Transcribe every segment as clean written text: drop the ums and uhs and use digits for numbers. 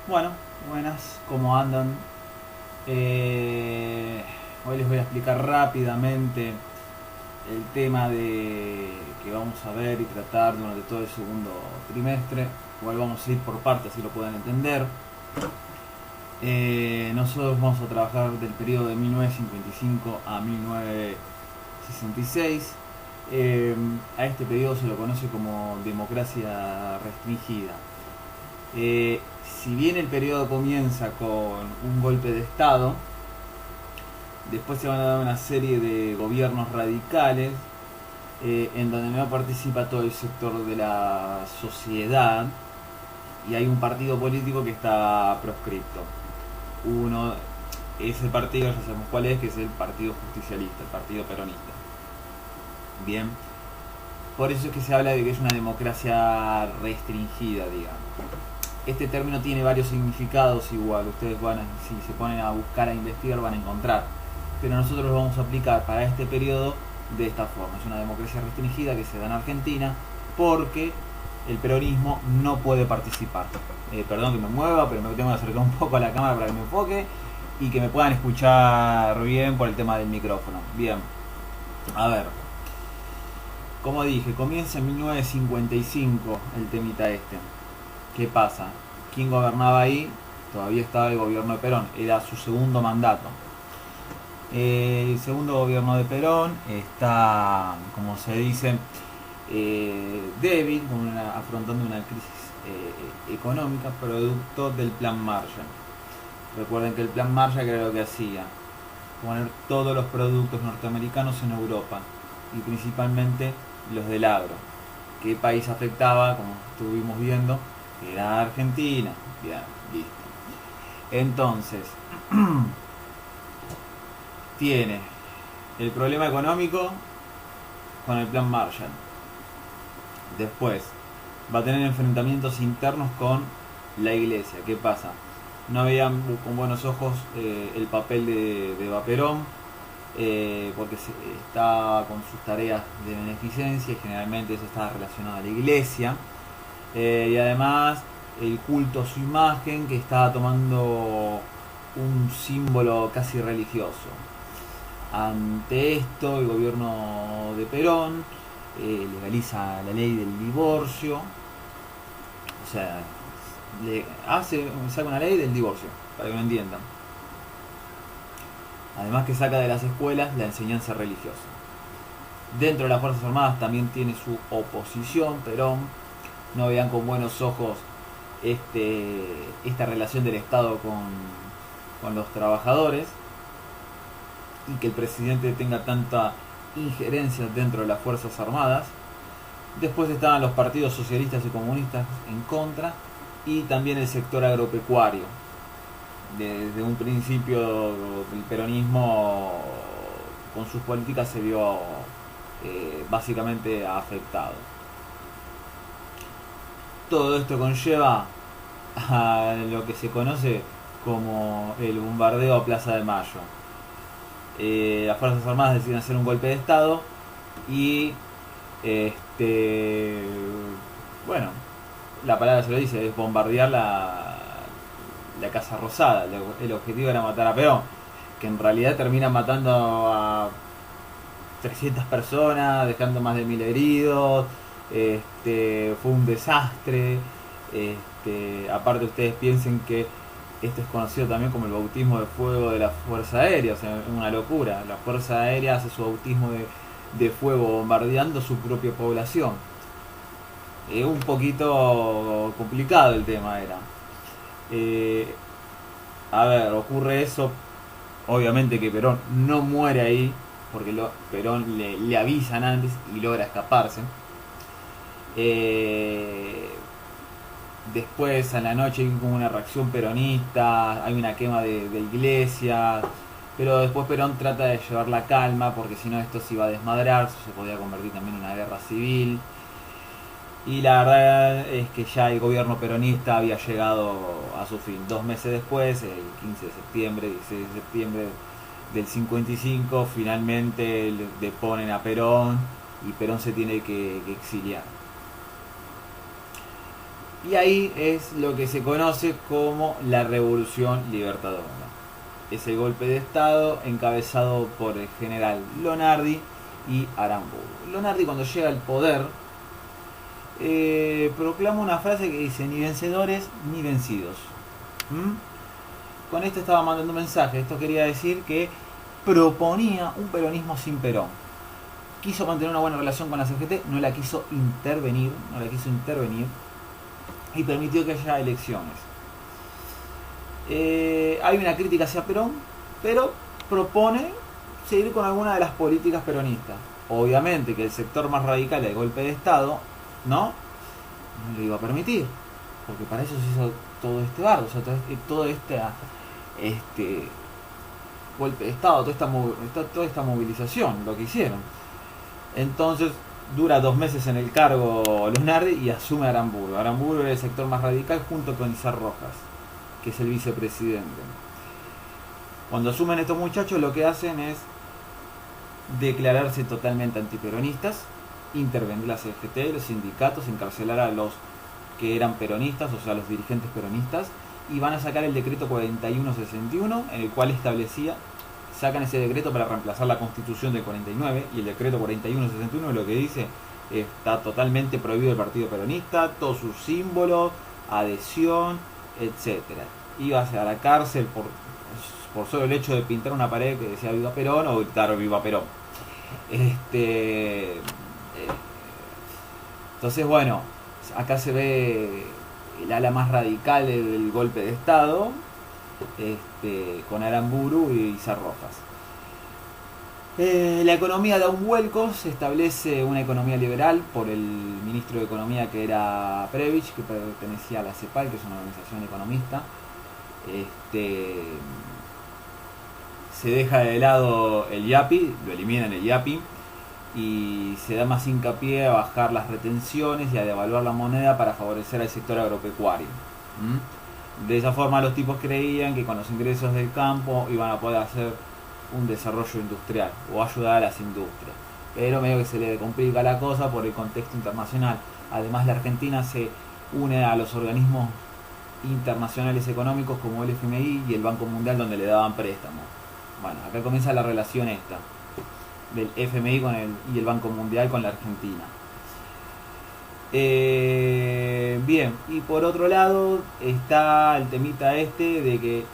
Bueno, buenas, ¿cómo andan? Hoy les voy a explicar rápidamente el tema que vamos a ver y tratar durante todo el segundo trimestre. Igual vamos a ir por partes, así lo puedan entender. Nosotros vamos a trabajar del periodo de 1955 a 1966. A este periodo se lo conoce como democracia restringida. Si bien el periodo comienza con un golpe de Estado, después se van a dar una serie de gobiernos radicales en donde no participa todo el sector de la sociedad y hay un partido político que está proscripto. Uno es el partido, ya sabemos cuál es, que es el Partido Justicialista, el Partido Peronista. Bien, por eso es que se habla de que es una democracia restringida, digamos. Este término tiene varios significados igual, ustedes si se ponen a buscar, a investigar, van a encontrar. Pero nosotros lo vamos a aplicar para este periodo de esta forma. Es una democracia restringida que se da en Argentina porque el peronismo no puede participar. Perdón que me mueva, pero me tengo que acercar un poco a la cámara para que me enfoque y que me puedan escuchar bien por el tema del micrófono. Bien, a ver. Como dije, comienza en 1955 el temita este. ¿Qué pasa? ¿Quién gobernaba ahí? Todavía estaba el gobierno de Perón, era su segundo mandato. El segundo gobierno de Perón está, como se dice, débil, afrontando una crisis económica producto del Plan Marshall. Recuerden que el Plan Marshall era lo que hacía, poner todos los productos norteamericanos en Europa y principalmente los del agro. ¿Qué país afectaba? Como estuvimos viendo, era Argentina. Bien, listo. Entonces, tiene el problema económico con el Plan Marshall. Después, va a tener enfrentamientos internos con la iglesia. ¿Qué pasa? No veían con buenos ojos el papel de Vaperón, porque está con sus tareas de beneficencia y generalmente eso está relacionado a la iglesia. Y además el culto a su imagen que estaba tomando un símbolo casi religioso. Ante esto el gobierno de Perón legaliza la ley del divorcio, o sea, saca una ley del divorcio, para que lo entiendan. Además que saca de las escuelas la enseñanza religiosa. Dentro de las Fuerzas Armadas también tiene su oposición, Perón. No vean con buenos ojos esta relación del Estado con los trabajadores y que el presidente tenga tanta injerencia dentro de las Fuerzas Armadas. Después estaban los partidos socialistas y comunistas en contra y también el sector agropecuario. Desde un principio el peronismo con sus políticas se vio básicamente afectado. Todo esto conlleva a lo que se conoce como el bombardeo a Plaza de Mayo. Las Fuerzas Armadas deciden hacer un golpe de Estado y bueno, la palabra se lo dice, es bombardear la Casa Rosada. El objetivo era matar a Perón, que en realidad termina matando a 300 personas, dejando más de 1000 heridos. Fue un desastre. Aparte ustedes piensen que esto es conocido también como el bautismo de fuego de la Fuerza Aérea, o sea, es una locura. La Fuerza Aérea hace su bautismo de fuego bombardeando su propia población. Un poquito complicado el tema era. A ver, ocurre eso. Obviamente que Perón no muere ahí, porque Perón le avisan antes y logra escaparse. Después a la noche hay como una reacción peronista, hay una quema de iglesias, pero después Perón trata de llevar la calma porque si no esto se iba a desmadrar, se podía convertir también en una guerra civil. Y la verdad es que ya el gobierno peronista había llegado a su fin. 2 meses después, el 15 de septiembre, 16 de septiembre del 55, finalmente le deponen a Perón y Perón se tiene que exiliar. Y ahí es lo que se conoce como la Revolución Libertadora. Es el golpe de Estado encabezado por el general Lonardi y Aramburu. Lonardi, cuando llega al poder, proclama una frase que dice: ni vencedores ni vencidos. Con esto estaba mandando un mensaje. Esto quería decir que proponía un peronismo sin Perón. Quiso mantener una buena relación con la CGT, no la quiso intervenir, y permitió que haya elecciones. Hay una crítica hacia Perón, pero propone seguir con alguna de las políticas peronistas. Obviamente que el sector más radical del golpe de Estado no lo iba a permitir, porque para eso se hizo todo este bardo, o sea, todo este golpe de Estado, toda esta movilización, lo que hicieron. Entonces dura 2 meses en el cargo Lonardi y asume Aramburu. Aramburu era el sector más radical junto con Izar Rojas, que es el vicepresidente. Cuando asumen estos muchachos, lo que hacen es declararse totalmente antiperonistas, intervenir la CGT, los sindicatos, encarcelar a los que eran peronistas, o sea, los dirigentes peronistas, y van a sacar el decreto 4161, en el cual sacan ese decreto para reemplazar la Constitución del 49, y el decreto 4161 lo que dice: está totalmente prohibido el partido peronista, todos sus símbolos, adhesión, etcétera. Ibas a la cárcel por solo el hecho de pintar una pared que decía Viva Perón o gritar Viva Perón. Entonces, bueno, acá se ve el ala más radical del golpe de Estado, con Aramburu y Izar Rojas. La economía da un vuelco, se establece una economía liberal por el ministro de Economía, que era Previch, que pertenecía a la CEPAL, que es una organización economista. Se deja de lado el IAPI, lo eliminan el IAPI, y se da más hincapié a bajar las retenciones y a devaluar la moneda para favorecer al sector agropecuario. De esa forma los tipos creían que con los ingresos del campo iban a poder hacer un desarrollo industrial o ayudar a las industrias, pero medio que se le complica la cosa por el contexto internacional. Además, la Argentina se une a los organismos internacionales económicos como el FMI y el Banco Mundial, donde le daban préstamos. Bueno, acá comienza la relación esta del FMI y el Banco Mundial con la Argentina. Bien, y por otro lado está el temita de que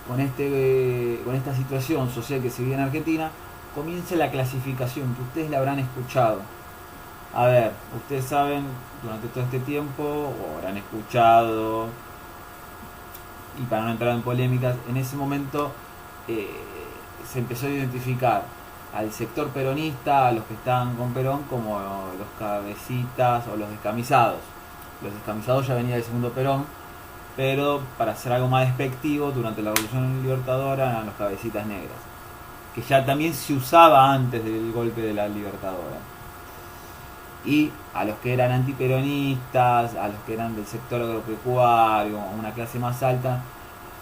con esta situación social que se vive en Argentina, comienza la clasificación, que ustedes la habrán escuchado. A ver, ustedes saben, durante todo este tiempo, o habrán escuchado, y para no entrar en polémicas, en ese momento se empezó a identificar al sector peronista, a los que estaban con Perón, como los cabecitas o los descamisados. Los descamisados ya venía del segundo Perón, pero para hacer algo más despectivo, durante la Revolución Libertadora eran los cabecitas negras, que ya también se usaba antes del golpe de la Libertadora. Y a los que eran antiperonistas, a los que eran del sector agropecuario, una clase más alta,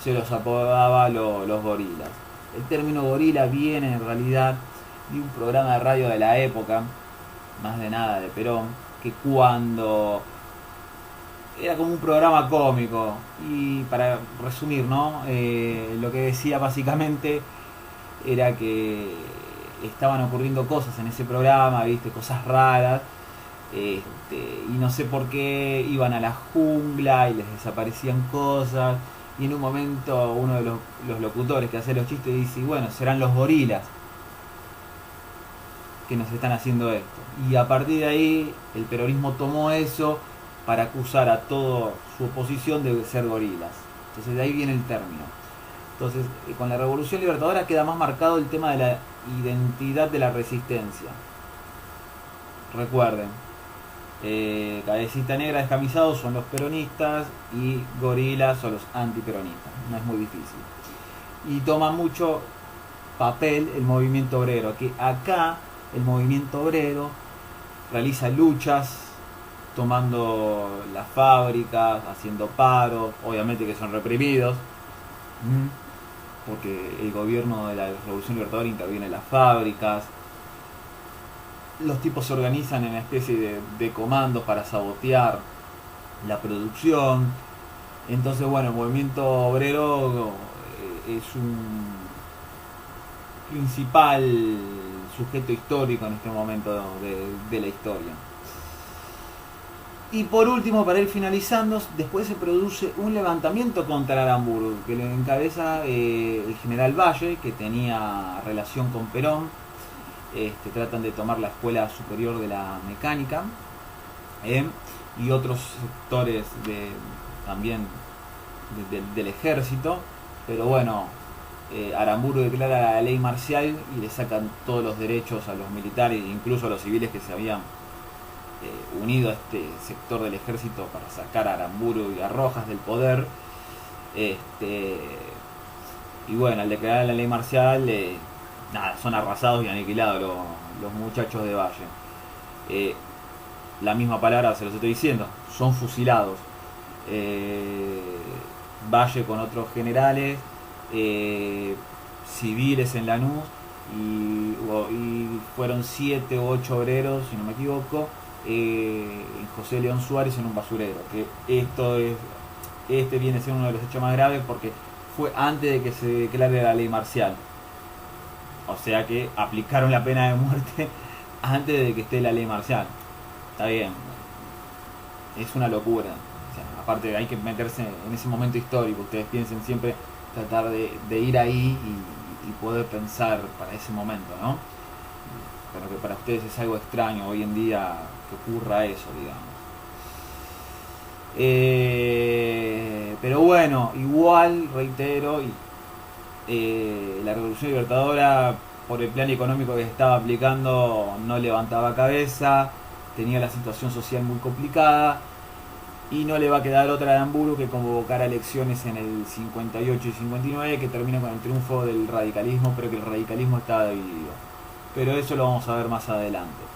se los apodaba los gorilas. El término gorila viene en realidad de un programa de radio de la época, más de nada de Perón, que cuando era como un programa cómico, y para resumir, ¿no? Lo que decía básicamente era que estaban ocurriendo cosas en ese programa, ¿viste? Cosas raras, y no sé por qué iban a la jungla y les desaparecían cosas, y en un momento uno de los locutores que hace los chistes dice: bueno, serán los gorilas que nos están haciendo esto. Y a partir de ahí el peronismo tomó eso para acusar a toda su oposición de ser gorilas. Entonces de ahí viene el término. Entonces, con la Revolución Libertadora queda más marcado el tema de la identidad de la resistencia. Recuerden, cabecita negra, descamisados son los peronistas y gorilas son los antiperonistas. No es muy difícil. Y toma mucho papel el movimiento obrero, que acá el movimiento obrero realiza luchas tomando las fábricas, haciendo paros, obviamente que son reprimidos, porque el gobierno de la Revolución Libertadora interviene en las fábricas. Los tipos se organizan en una especie de comandos para sabotear la producción. Entonces, bueno, el movimiento obrero es un principal sujeto histórico en este momento de la historia. Y por último, para ir finalizando, después se produce un levantamiento contra Aramburu, que lo encabeza el general Valle, que tenía relación con Perón. Tratan de tomar la Escuela Superior de la Mecánica, y otros sectores también del ejército. Pero bueno, Aramburu declara la ley marcial y le sacan todos los derechos a los militares, incluso a los civiles que se habían unido a este sector del ejército para sacar a Aramburu y a Rojas del poder. Y bueno, al declarar la ley marcial, son arrasados y aniquilados los muchachos de Valle. La misma palabra se los estoy diciendo, son fusilados. Valle con otros generales civiles en Lanús, y fueron 7 u 8 obreros, si no me equivoco, José León Suárez en un basurero. Que este viene a ser uno de los hechos más graves porque fue antes de que se declare la ley marcial. O sea que aplicaron la pena de muerte antes de que esté la ley marcial. Está bien, es una locura. O sea, aparte hay que meterse en ese momento histórico. Ustedes piensen siempre tratar de ir ahí y poder pensar para ese momento, ¿no? Pero que para ustedes es algo extraño hoy en día que ocurra eso, digamos. Pero bueno, igual, reitero, la Revolución Libertadora, por el plan económico que estaba aplicando, no levantaba cabeza, tenía la situación social muy complicada, y no le va a quedar otra a Aramburu que convocar a elecciones en el 58 y 59 que termina con el triunfo del radicalismo, pero que el radicalismo estaba dividido. Pero eso lo vamos a ver más adelante.